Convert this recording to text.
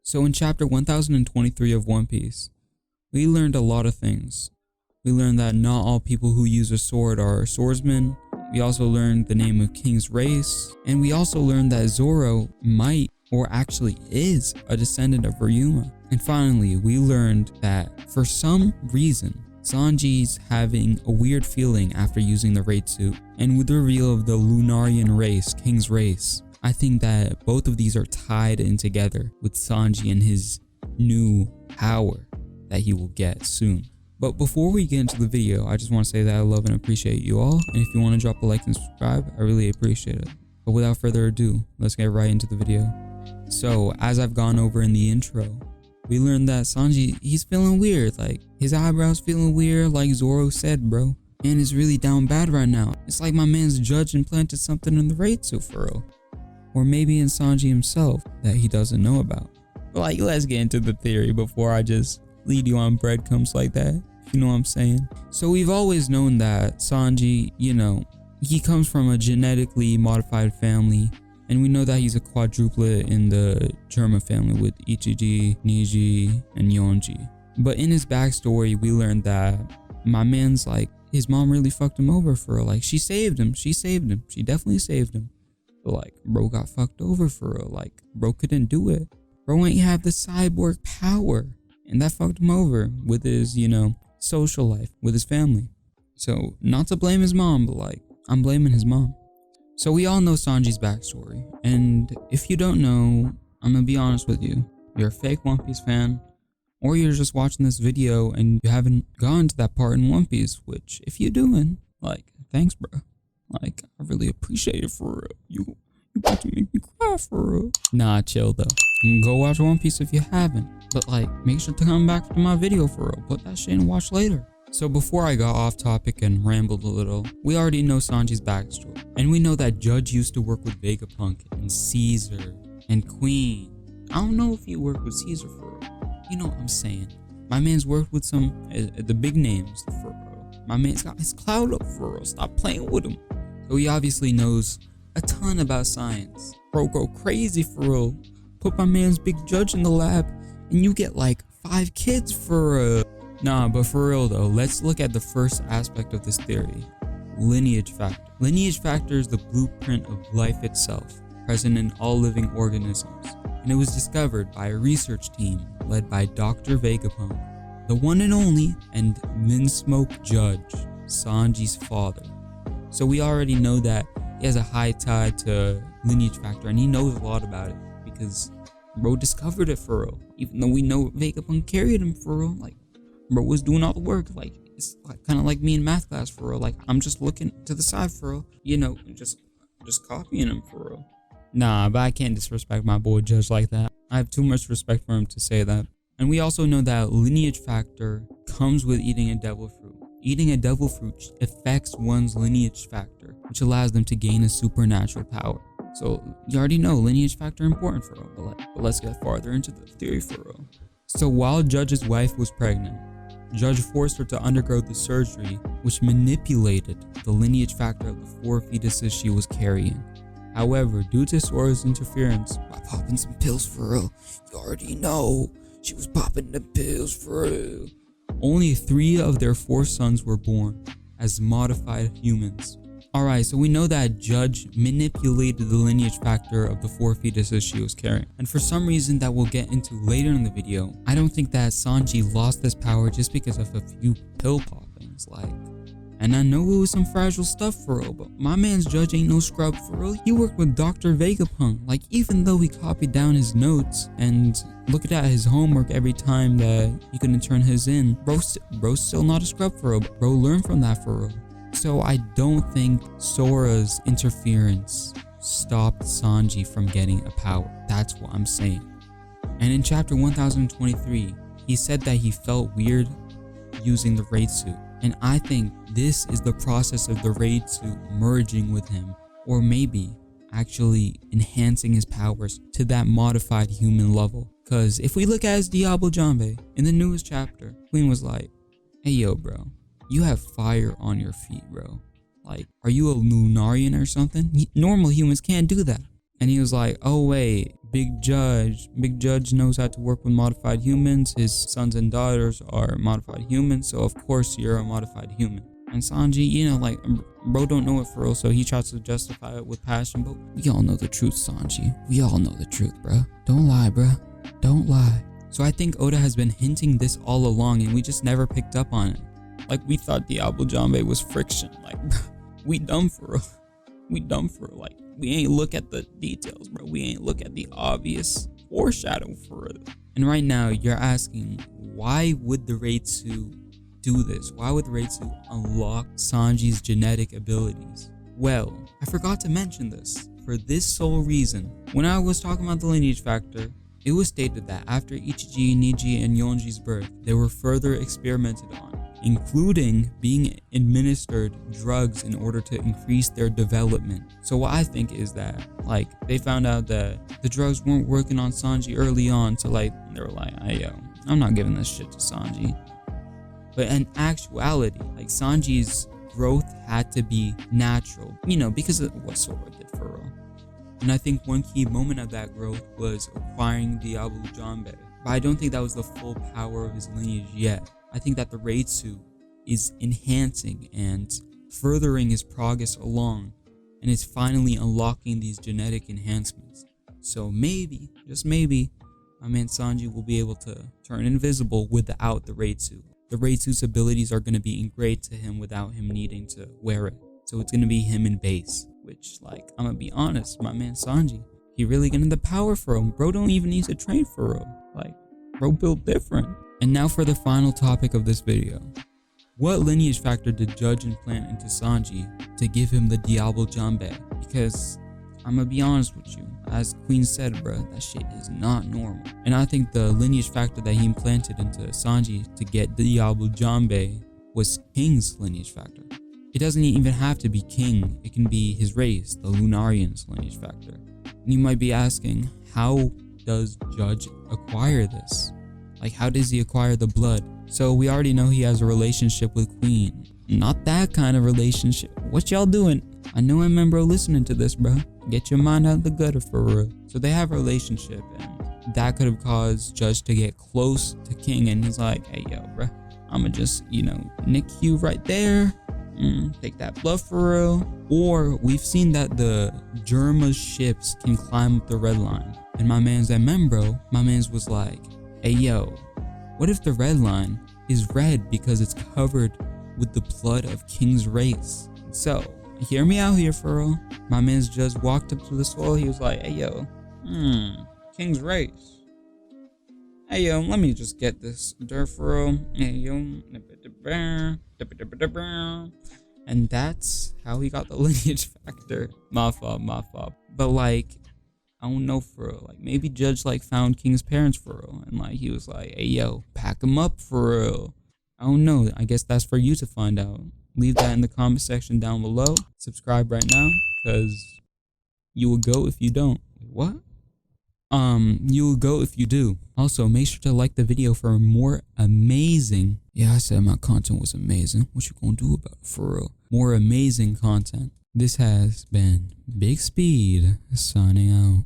So in chapter 1023 of One Piece, we learned a lot of things. We learned that not all people who use a sword are swordsmen. We also learned the name of King's race. And we also learned that Zoro might or actually is a descendant of Ryuma. And finally, we learned that for some reason, Sanji's having a weird feeling after using the raid suit. And with the reveal of the Lunarian race, King's race, I think that both of these are tied in together with Sanji and his new power that he will get soon. But before we get into the video, I just want to say that I love and appreciate you all. And if you want to drop a like and subscribe, I really appreciate it. But without further ado, let's get right into the video. So as I've gone over in the intro, we learned that Sanji, he's feeling weird. Like his eyebrows feeling weird, like Zoro said, bro. And it's really down bad right now. It's like my man's judge implanted something in the raid suit for real. Or maybe in Sanji himself that he doesn't know about. But like, let's get into the theory before I just lead you on breadcrumbs like that. You know what I'm saying? So we've always known that Sanji, you know, he comes from a genetically modified family. And we know that he's a quadruplet in the Germa family with Ichiji, Niji, and Yonji. But in his backstory, we learned that my man's like, his mom really fucked him over for real. Like, she saved him. She definitely saved him. But like, bro got fucked over for real. Like, bro couldn't do it. Bro ain't have the cyborg power. And that fucked him over with his, you know, social life, with his family. So, not to blame his mom, but like, I'm blaming his mom. So we all know Sanji's backstory, and if you don't know, I'm gonna be honest with you. You're a fake One Piece fan, or you're just watching this video and you haven't gone to that part in One Piece, which if you're doing, like, thanks bro. Like, I really appreciate it for real. You about to make me cry for real. Nah, chill though. You can go watch One Piece if you haven't, but like, make sure to come back to my video for real. Put that shit and watch later. So before I got off topic and rambled a little, we already know Sanji's backstory. And we know that Judge used to work with Vegapunk and Caesar and Queen. I don't know if he worked with Caesar for real. You know what I'm saying. My man's worked with some, the big names for real. My man's got his cloud up for real. Stop playing with him. So he obviously knows a ton about science. Bro, go crazy for real. Put my man's big Judge in the lab and you get like 5 kids for real. Nah, but for real though, let's look at the first aspect of this theory. Lineage factor. Lineage factor is the blueprint of life itself, present in all living organisms. And it was discovered by a research team led by Dr. Vegapunk, the one and only and Minsmoke Judge, Sanji's father. So we already know that he has a high tie to lineage factor and he knows a lot about it because bro discovered it for real. Even though we know Vegapunk carried him for real, like, bro was doing all the work. Like, it's like kind of like me in math class for real. Like, I'm just looking to the side for real, you know, just copying him for real. Nah, but I can't disrespect my boy Judge like that. I have too much respect for him to say that. And we also know that lineage factor comes with eating a devil fruit. Eating a devil fruit affects one's lineage factor, which allows them to gain a supernatural power. So you already know lineage factor important for real. But let's get farther into the theory for real. So while Judge's wife was pregnant, Judge forced her to undergo the surgery, which manipulated the lineage factor of the 4 fetuses she was carrying. However, due to Zoro's interference by popping some pills for real, you already know she was popping the pills for real, only 3 of their 4 sons were born as modified humans. Alright, so we know that Judge manipulated the lineage factor of the 4 fetuses she was carrying. And for some reason that we'll get into later in the video, I don't think that Sanji lost this power just because of a few pill poppings, like. And I know it was some fragile stuff for real, but my man's Judge ain't no scrub for real. He worked with Dr. Vegapunk. Like, even though he copied down his notes and looked at his homework every time that he couldn't turn his in, bro's still not a scrub for real. Bro learned from that for real. So I don't think Sora's interference stopped Sanji from getting a power. That's what I'm saying. And in chapter 1023, he said that he felt weird using the raid suit. And I think this is the process of the raid suit merging with him, or maybe actually enhancing his powers to that modified human level. Because if we look at his Diablo Jambe, in the newest chapter, Queen was like, hey yo bro, you have fire on your feet, bro. Like, are you a Lunarian or something? Normal humans can't do that. And he was like, oh wait, Big Judge. Big Judge knows how to work with modified humans. His sons and daughters are modified humans, so of course you're a modified human. And Sanji, you know, like, bro don't know it for real, so he tries to justify it with passion, but we all know the truth, Sanji. We all know the truth, bro. Don't lie, bro. Don't lie. So I think Oda has been hinting this all along, and we just never picked up on it. Like, we thought Diablo Jambe was friction. Like, we dumb for real. We dumb for real. Like, we ain't look at the details, bro. We ain't look at the obvious foreshadow for real. And right now, you're asking, why would the Reitsu do this? Why would Reitsu unlock Sanji's genetic abilities? Well, I forgot to mention this. For this sole reason, when I was talking about the lineage factor, it was stated that after Ichiji, Niji, and Yonji's birth, they were further experimented on, including being administered drugs in order to increase their development. So what I think is that, like, they found out that the drugs weren't working on Sanji early on, so like, they were like, hey yo, I'm not giving this shit to Sanji. But in actuality, like, Sanji's growth had to be natural, you know, because of what Zoro did for real. And I think one key moment of that growth was acquiring Diablo Jambe. But I don't think that was the full power of his lineage yet. I think that the Reitsu is enhancing and furthering his progress along, and is finally unlocking these genetic enhancements. So maybe, just maybe, my man Sanji will be able to turn invisible without the Reitsu. The Reitsu's abilities are going to be ingrained to him without him needing to wear it. So it's going to be him in base, which, like, I'm going to be honest, my man Sanji, he really getting the power for him. Bro don't even need to train for him. Like, bro built different. And now for the final topic of this video. What lineage factor did Judge implant into Sanji to give him the Diablo Jambe? Because I'm gonna be honest with you, as Queen said, bro, that shit is not normal. And I think the lineage factor that he implanted into Sanji to get the Diablo Jambe was King's lineage factor. It doesn't even have to be King, it can be his race, the Lunarian's lineage factor. And you might be asking, how does Judge acquire this? Like, how does he acquire the blood? So we already know he has a relationship with Queen. Not that kind of relationship. What y'all doing? I know I'm bro listening to this, bro. Get your mind out of the gutter for real. So they have a relationship, and that could have caused Judge to get close to King, and he's like, hey yo, bro, I'ma just, you know, nick you right there. Take that blood for real. Or we've seen that the Germa's ships can climb up the red line. And my man's that Membro, my man's was like, hey yo, what if the red line is red because it's covered with the blood of King's race? So, hear me out here for real. My man's just walked up to the soil. He was like, hey yo, King's race. Hey yo, let me just get this dirt for real. Hey yo, and that's how he got the lineage factor. My fault. But like, I don't know for real. Like, maybe Judge like found King's parents for real, and like he was like, hey yo, pack him up for real. I don't know. I guess that's for you to find out. Leave that in the comment section down below. Subscribe right now, because you will go if you don't. What? You will go if you do. Also, make sure to like the video for more amazing. Yeah, I said my content was amazing. What you gonna do about it for real? More amazing content. This has been Big Speed signing out.